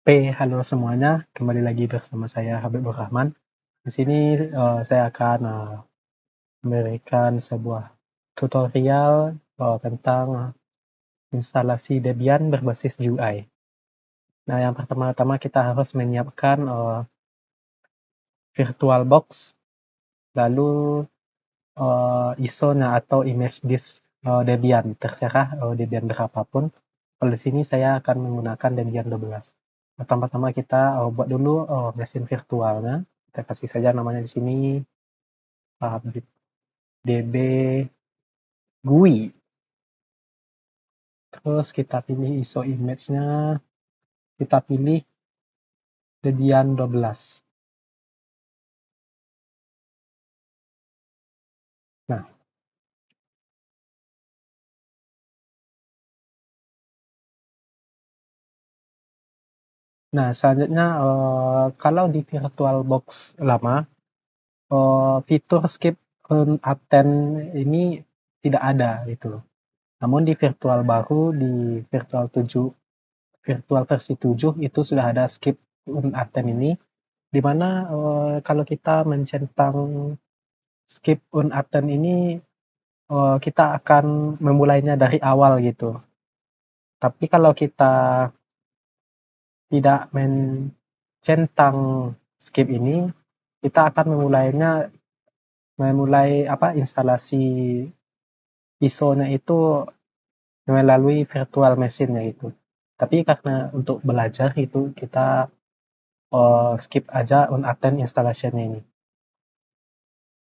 Halo semuanya, kembali lagi bersama saya Habibur Rahman. Di sini saya akan memberikan sebuah tutorial tentang instalasi Debian berbasis GUI. Nah, yang pertama-tama kita harus menyiapkan VirtualBox, lalu ISO-nya atau image disk Debian, terserah Debian berapapun. Kalau di sini saya akan menggunakan Debian 12. Pertama-tama kita buat dulu mesin virtualnya. Kita kasih saja namanya di sini DB GUI. Terus kita pilih ISO image-nya, kita pilih Debian 12. Nah, selanjutnya kalau di VirtualBox lama, fitur skip unattend ini tidak ada gitu. Namun di virtual baru, di virtual versi 7 itu sudah ada skip unattend ini, di mana kalau kita mencentang skip unattend ini kita akan memulainya dari awal gitu. Tapi kalau kita tidak mencentang skip ini, kita akan memulai instalasi ISO-nya itu melalui virtual machine-nya itu. Tapi karena untuk belajar itu kita skip aja unattend installation-nya ini.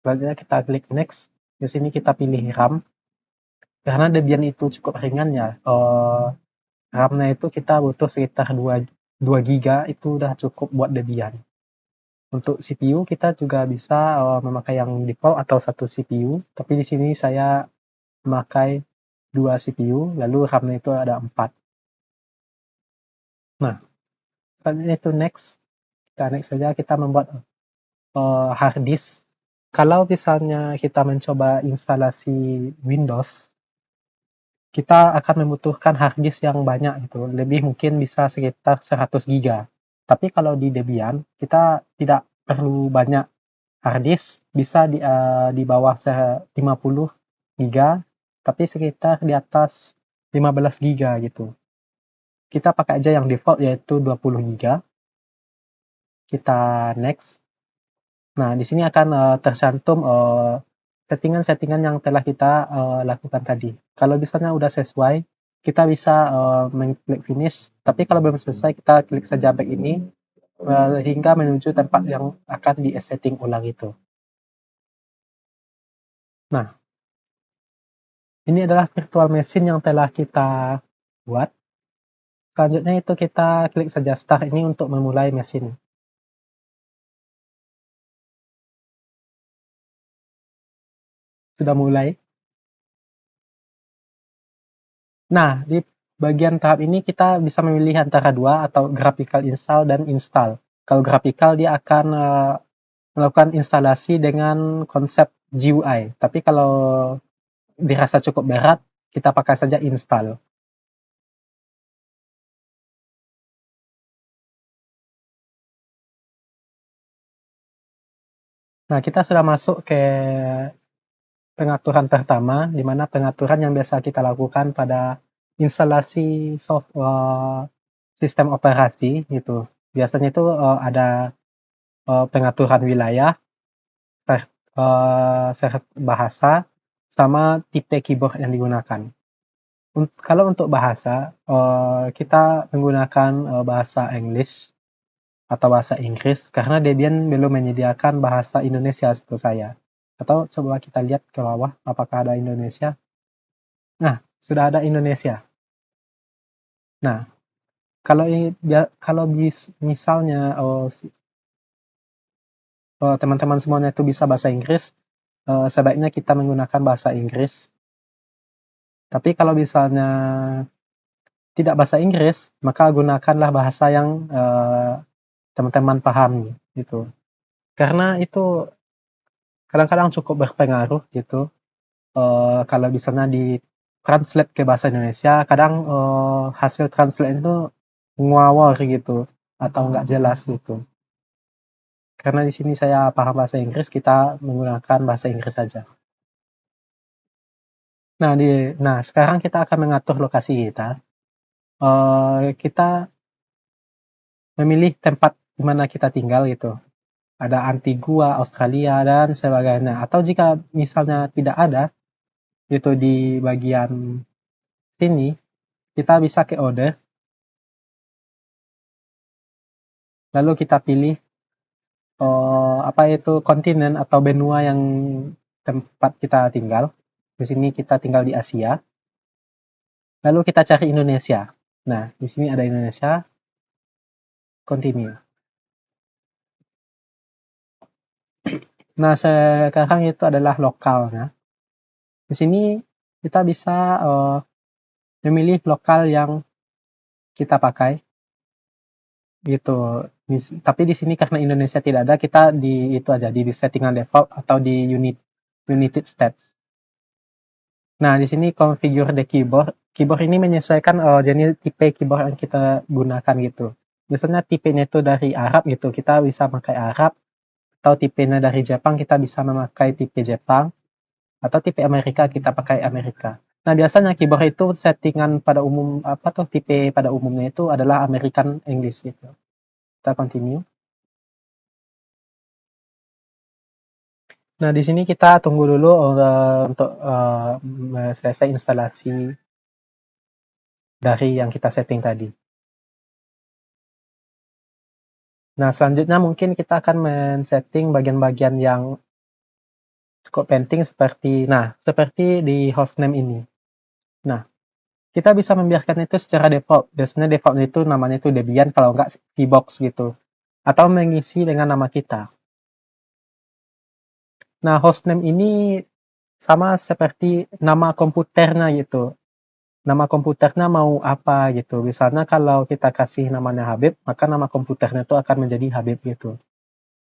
Selanjutnya kita klik next. Di sini kita pilih RAM. Karena Debian itu cukup ringan ya. RAM-nya itu kita butuh sekitar 2 giga itu udah cukup buat Debian. Untuk CPU kita juga bisa memakai yang default atau satu CPU, tapi di sini saya memakai 2 CPU, lalu RAM-nya itu ada 4. Nah, selanjutnya itu next. Kita next saja, kita membuat hard disk. Kalau misalnya kita mencoba instalasi Windows, kita akan membutuhkan hard disk yang banyak itu, lebih mungkin bisa sekitar 100 giga. Tapi kalau di Debian, kita tidak perlu banyak hard disk, bisa di bawah 50 giga, tapi sekitar di atas 15 giga gitu. Kita pakai aja yang default yaitu 20 giga. Kita next. Nah, di sini akan tercantum settingan-settingan yang telah kita lakukan tadi. Kalau misalnya udah sesuai, kita bisa mengklik finish. Tapi kalau belum selesai, kita klik saja back ini hingga menuju tempat yang akan di-setting ulang itu. Nah, ini adalah virtual machine yang telah kita buat. Selanjutnya itu kita klik saja start ini untuk memulai mesin. Sudah mulai. Nah, di bagian tahap ini kita bisa memilih antara dua atau graphical install dan install. Kalau graphical dia akan melakukan instalasi dengan konsep GUI. Tapi kalau dirasa cukup berat, kita pakai saja install. Nah, kita sudah masuk ke pengaturan pertama, di mana pengaturan yang biasa kita lakukan pada instalasi software sistem operasi gitu. Biasanya itu ada pengaturan wilayah, bahasa, sama tipe keyboard yang digunakan. Kalau untuk bahasa, kita menggunakan bahasa English atau bahasa Inggris karena Debian belum menyediakan bahasa Indonesia seperti saya. Atau coba kita lihat ke bawah apakah ada Indonesia. Nah, sudah ada Indonesia. Nah, kalau misalnya teman-teman semuanya itu bisa bahasa Inggris, sebaiknya kita menggunakan bahasa Inggris. Tapi kalau misalnya tidak bahasa Inggris, maka gunakanlah bahasa yang teman-teman pahami gitu. Karena itu kadang-kadang cukup berpengaruh gitu. Kalau misalnya di translate ke bahasa Indonesia, kadang hasil translate itu ngawur gitu atau nggak jelas gitu. Karena di sini saya paham bahasa Inggris, kita menggunakan bahasa Inggris saja. Nah, sekarang kita akan mengatur lokasi kita. Kita memilih tempat di mana kita tinggal gitu. Ada Antigua, Australia, dan sebagainya. Atau jika misalnya tidak ada, itu di bagian sini, kita bisa ke order, lalu kita pilih apa itu kontinen atau benua yang tempat kita tinggal. Di sini kita tinggal di Asia. Lalu kita cari Indonesia. Nah, di sini ada Indonesia, continue. Nah, sekarang itu adalah lokalnya. Di sini kita bisa memilih lokal yang kita pakai. Gitu. Tapi di sini karena Indonesia tidak ada, kita di itu aja di settingan default atau di United States. Nah, di sini configure the keyboard. Keyboard ini menyesuaikan jenis tipe keyboard yang kita gunakan gitu. Misalnya tipenya itu dari Arab gitu, kita bisa pakai Arab. Atau tipenya dari Jepang, kita bisa memakai tipe Jepang. Atau tipe Amerika, kita pakai Amerika. Nah, biasanya keyboard itu settingan pada umum, tipe pada umumnya itu adalah American English gitu. Kita continue. Nah, di sini kita tunggu dulu untuk selesai instalasi dari yang kita setting tadi. Nah, selanjutnya mungkin kita akan men-setting bagian-bagian yang cukup penting seperti di hostname ini. Nah, kita bisa membiarkan itu secara default. Biasanya default itu namanya itu Debian, kalau enggak Keybox gitu. Atau mengisi dengan nama kita. Nah, hostname ini sama seperti nama komputernya gitu. Nama komputernya mau apa gitu. Misalnya kalau kita kasih namanya Habib, maka nama komputernya itu akan menjadi Habib gitu.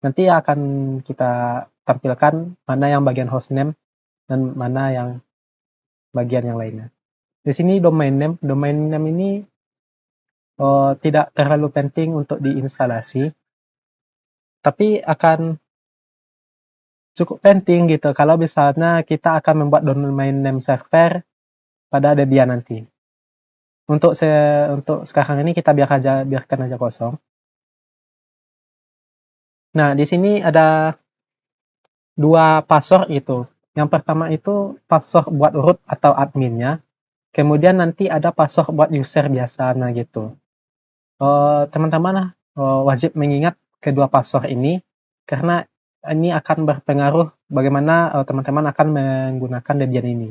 Nanti akan kita tampilkan mana yang bagian hostname dan mana yang bagian yang lainnya. Di sini domain name ini tidak terlalu penting untuk diinstalasi, tapi akan cukup penting gitu kalau misalnya kita akan membuat domain name server pada Debian nanti. Untuk sekarang ini kita biarkan aja kosong. Nah, di sini ada dua password itu. Yang pertama itu password buat root atau adminnya. Kemudian nanti ada password buat user biasanya gitu. Teman-teman wajib mengingat kedua password ini karena ini akan berpengaruh bagaimana teman-teman akan menggunakan Debian ini.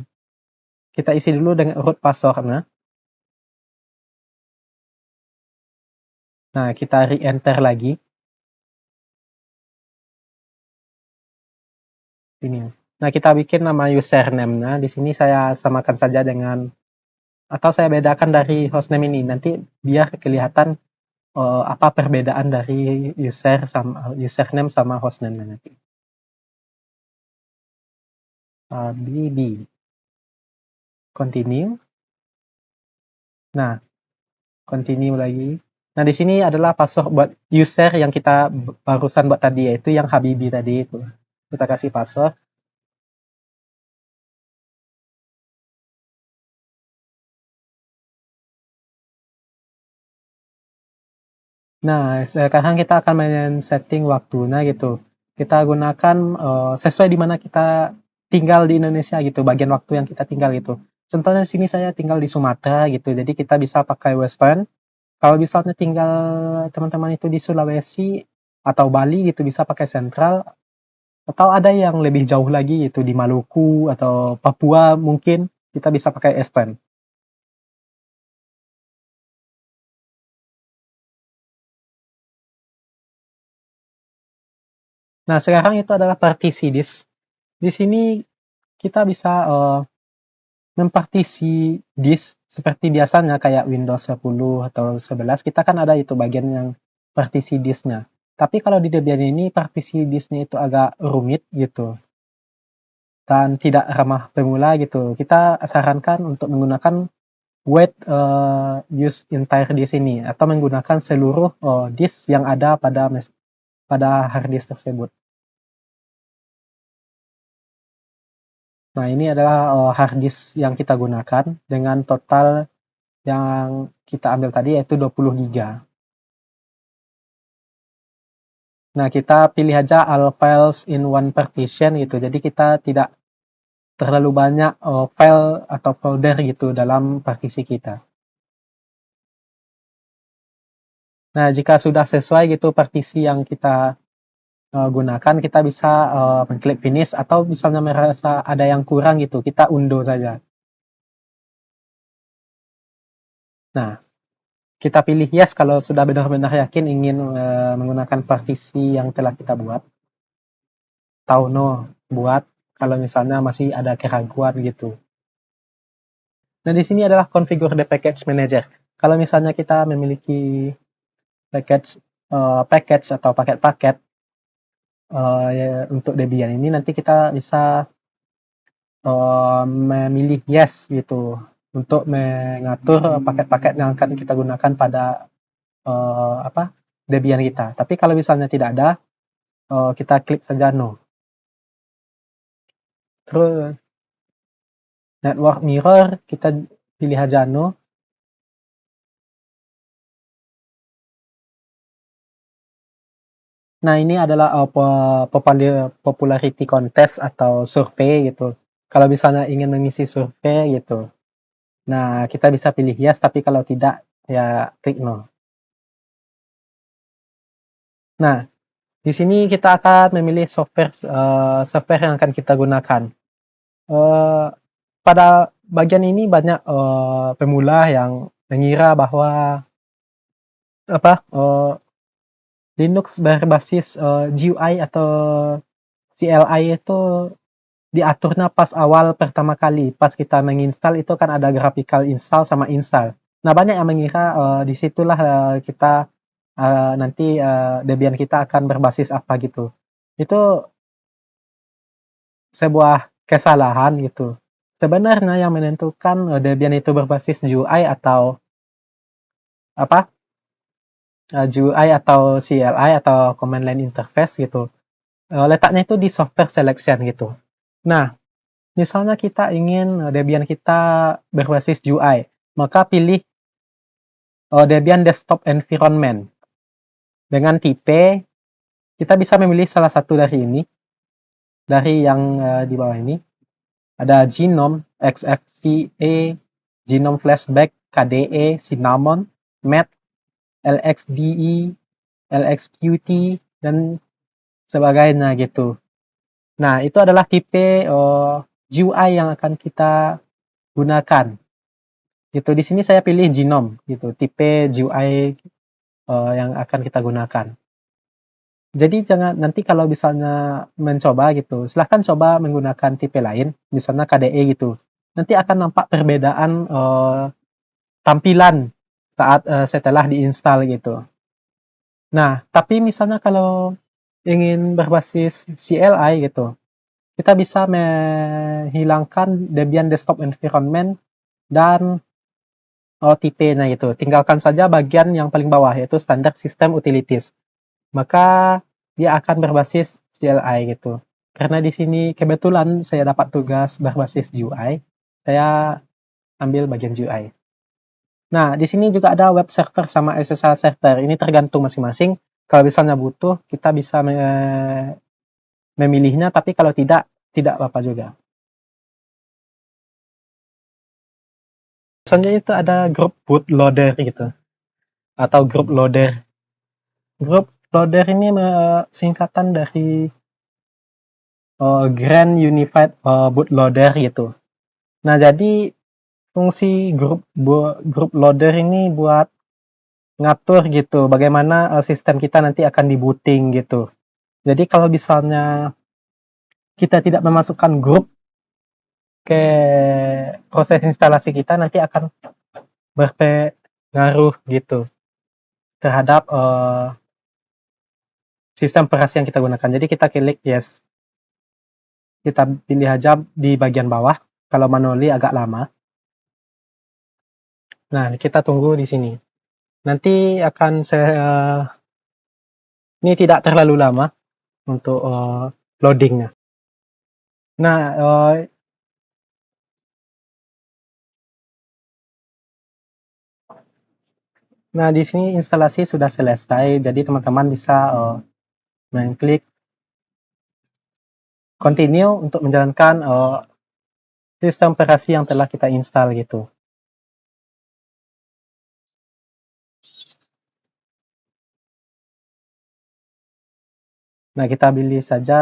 Kita isi dulu dengan root passwordnya. Nah, kita re-enter lagi. Ini. Nah, kita bikin nama username-nya. Di sini saya samakan saja dengan, atau saya bedakan dari hostname ini. Nanti biar kelihatan apa perbedaan dari username sama hostname-nya nanti. BD. Continue. Nah, continue lagi. Nah, di sini adalah password buat user yang kita barusan buat tadi, yaitu yang Habibi tadi itu. Kita kasih password. Nah, sekarang kita akan men-setting waktunya gitu. Kita gunakan sesuai di mana kita tinggal di Indonesia gitu, bagian waktu yang kita tinggal gitu. Contohnya di sini saya tinggal di Sumatera gitu, jadi kita bisa pakai Western. Kalau misalnya tinggal teman-teman itu di Sulawesi atau Bali gitu, bisa pakai Central. Atau ada yang lebih jauh lagi gitu, di Maluku atau Papua mungkin, kita bisa pakai Eastern. Nah, sekarang itu adalah partisi disk. Di sini kita bisa mempartisi disk seperti biasanya kayak Windows 10 atau 11, kita kan ada itu bagian yang partisi disknya. Tapi kalau di Debian ini partisi disknya itu agak rumit gitu dan tidak ramah pemula gitu. Kita sarankan untuk menggunakan wait use entire disk ini atau menggunakan seluruh disk yang ada pada hard disk tersebut. Nah, ini adalah hard disk yang kita gunakan dengan total yang kita ambil tadi yaitu 20 GB. Nah, kita pilih aja all files in one partition gitu. Jadi kita tidak terlalu banyak file atau folder gitu dalam partisi kita. Nah, jika sudah sesuai gitu partisi yang kita gunakan, kita bisa mengklik finish atau misalnya merasa ada yang kurang gitu, kita undo saja. Nah, kita pilih yes kalau sudah benar-benar yakin ingin menggunakan partisi yang telah kita buat. Atau no buat kalau misalnya masih ada keraguan gitu. Nah, di sini adalah configure the package manager. Kalau misalnya kita memiliki package atau paket-paket untuk Debian ini, nanti kita bisa memilih yes gitu untuk mengatur paket-paket yang akan kita gunakan pada Debian kita. Tapi kalau misalnya tidak ada, kita klik saja no. Terus network mirror kita pilih aja no. Nah, ini adalah popularity contest atau survei gitu. Kalau misalnya ingin mengisi survei gitu. Nah, kita bisa pilih yes, tapi kalau tidak, ya klik no. Nah, di sini kita akan memilih software yang akan kita gunakan. Pada bagian ini banyak pemula yang mengira bahwa Linux berbasis GUI atau CLI itu diaturnya pas awal pertama kali, pas kita menginstal itu kan ada graphical install sama install. Nah, banyak yang mengira disitulah kita nanti Debian kita akan berbasis apa gitu. Itu sebuah kesalahan gitu. Sebenarnya yang menentukan Debian itu berbasis GUI atau GUI atau CLI atau command line interface gitu. Letaknya itu di software selection gitu. Nah, misalnya kita ingin Debian kita berbasis GUI, maka pilih Debian Desktop Environment. Dengan tipe, kita bisa memilih salah satu dari ini, dari yang di bawah ini. Ada Gnome, XFCE, Gnome Flashback, KDE, Cinnamon, Met, LXDE, LXQT, dan sebagainya gitu. Nah, itu adalah tipe GUI yang akan kita gunakan. Gitu. Di sini saya pilih Gnome, gitu, tipe GUI yang akan kita gunakan. Jadi jangan nanti kalau misalnya mencoba gitu, silahkan coba menggunakan tipe lain, misalnya KDE gitu. Nanti akan nampak perbedaan tampilan saat setelah diinstal gitu. Nah, tapi misalnya kalau ingin berbasis CLI gitu, kita bisa menghilangkan Debian Desktop Environment dan tipenya gitu. Tinggalkan saja bagian yang paling bawah yaitu Standard System Utilities. Maka dia akan berbasis CLI gitu. Karena di sini kebetulan saya dapat tugas berbasis GUI, saya ambil bagian GUI. Nah, di sini juga ada web server sama SSH server. Ini tergantung masing-masing. Kalau misalnya butuh, kita bisa memilihnya, tapi kalau tidak apa-apa juga. Biasanya itu ada grup bootloader gitu, atau grup loader. Grup loader ini singkatan dari Grand Unified Bootloader gitu. Nah, jadi fungsi grup loader ini buat ngatur gitu bagaimana sistem kita nanti akan di-booting gitu. Jadi kalau misalnya kita tidak memasukkan grup ke proses instalasi kita, nanti akan berpengaruh gitu terhadap sistem operasi yang kita gunakan. Jadi kita klik yes. Kita pilih aja di bagian bawah. Kalau manually agak lama. Nah, kita tunggu di sini. Nanti akan ini tidak terlalu lama untuk loadingnya. Nah, di sini instalasi sudah selesai, jadi teman-teman bisa mengklik continue untuk menjalankan sistem operasi yang telah kita install gitu. Nah, kita pilih saja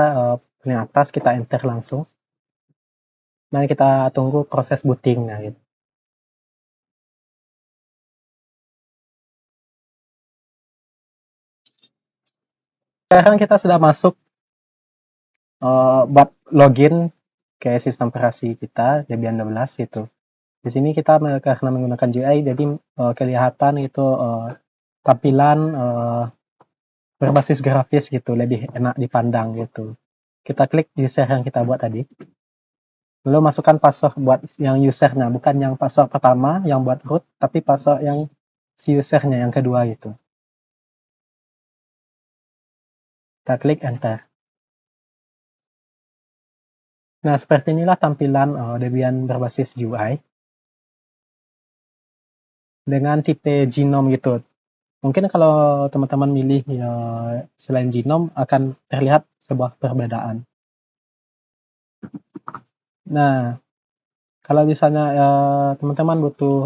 paling atas, kita enter langsung. Nah, kita tunggu proses booting. Nah, gitu. Sekarang kita sudah masuk buat login ke sistem operasi kita, Debian 12 itu. Di sini kita karena menggunakan GUI, jadi kelihatan itu tampilan berbasis grafis gitu, lebih enak dipandang gitu. Kita klik user yang kita buat tadi. Lalu masukkan password buat yang usernya, bukan yang password pertama yang buat root, tapi password yang si usernya yang kedua gitu. Kita klik enter. Nah, seperti inilah tampilan Debian berbasis GUI dengan tipe genome gitu. Mungkin kalau teman-teman milih selain genome akan terlihat sebuah perbedaan. Nah, kalau misalnya teman-teman butuh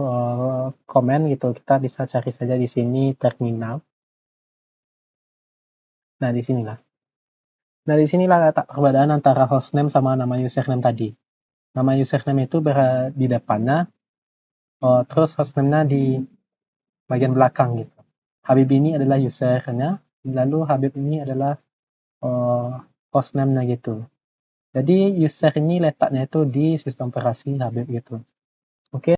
komen gitu, kita bisa cari saja di sini terminal. Nah, di sinilah. Nah, di sinilah letak perbedaan antara hostname sama nama username tadi. Nama username itu berada di depannya, terus hostname-nya di bagian belakang gitu. Habib ini adalah usernya, lalu Habib ini adalah hostname-nya gitu. Jadi user ini letaknya itu di sistem operasi Habib gitu.